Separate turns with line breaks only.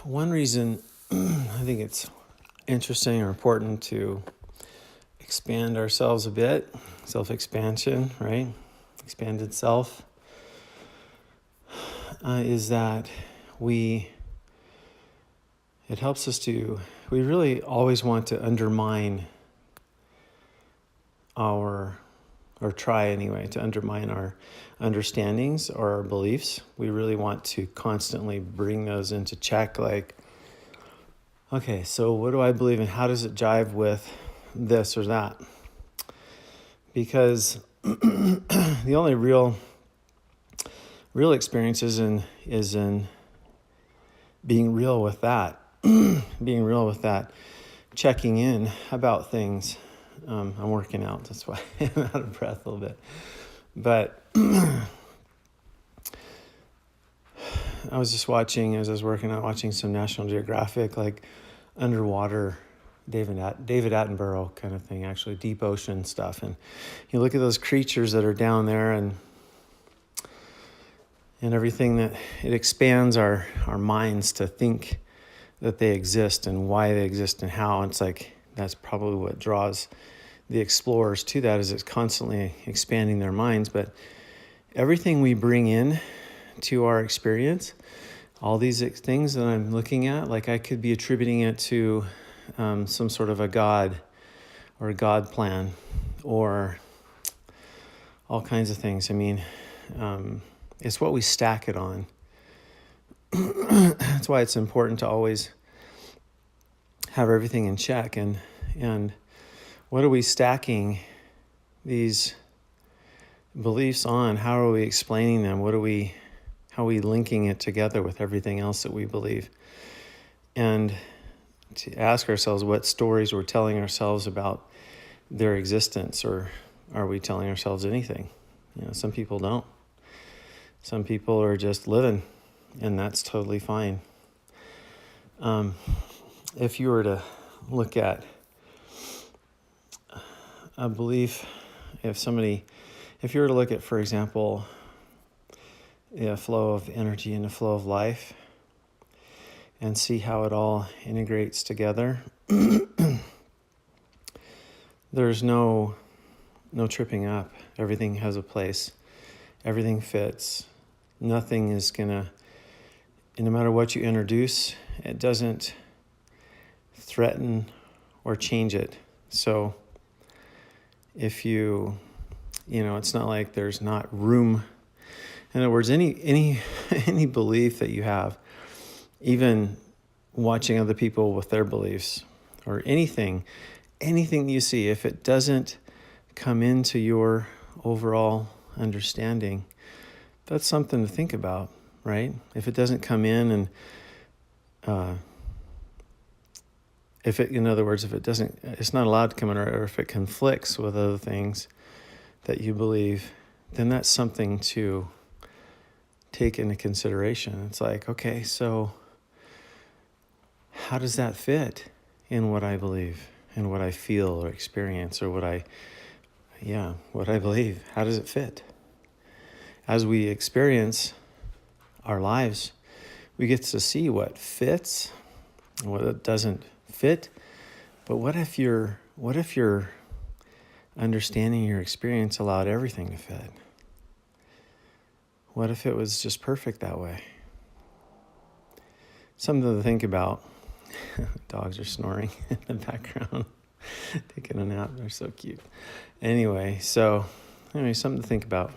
one reason I think it's interesting or important to expand ourselves a bit, self-expansion, right? Expanded self, is that it helps us we really always want to undermine or try anyway, to undermine our understandings or our beliefs. We really want to constantly bring those into check, like, okay, so what do I believe in? How does it jive with this or that? Because the only real experience is in being real with that, checking in about things. I'm working out, that's why I'm out of breath a little bit. But I was just watching, as I was working out, watching some National Geographic, like underwater David Attenborough kind of thing, actually deep ocean stuff. And you look at those creatures that are down there and everything, that it expands our minds to think that they exist and why they exist and how. It's like, that's probably what draws the explorers to that, is it's constantly expanding their minds. But everything we bring in to our experience, all these things that I'm looking at, like I could be attributing it to some sort of a God or a God plan or all kinds of things. I mean, it's what we stack it on. That's why it's important to always have everything in check. And what are we stacking these beliefs on? How are we explaining them? How are we linking it together with everything else that we believe? And to ask ourselves what stories we're telling ourselves about their existence, or are we telling ourselves anything? Some people don't. Some people are just living, and that's totally fine. If you were to look at a belief, if you were to look at, for example, a flow of energy and a flow of life, and see how it all integrates together, there's no tripping up. Everything has a place. Everything fits. Nothing is gonna, no matter what you introduce, it doesn't threaten or change it. So if it's not like there's not room. In other words, any belief that you have, even watching other people with their beliefs, or anything you see, if it doesn't come into your overall understanding, that's something to think about, right? If it doesn't come in, and in other words, if it's not allowed to come in, or if it conflicts with other things that you believe, then that's something to take into consideration. It's like, okay, so how does that fit in what I believe and what I feel or experience, or what I believe? How does it fit? As we experience our lives, we get to see what fits and what doesn't fit. But what if your understanding, your experience, allowed everything to fit? What if it was just perfect that way? Something to think about. Dogs are snoring in the background, taking a nap. They're so cute. Anyway, something to think about.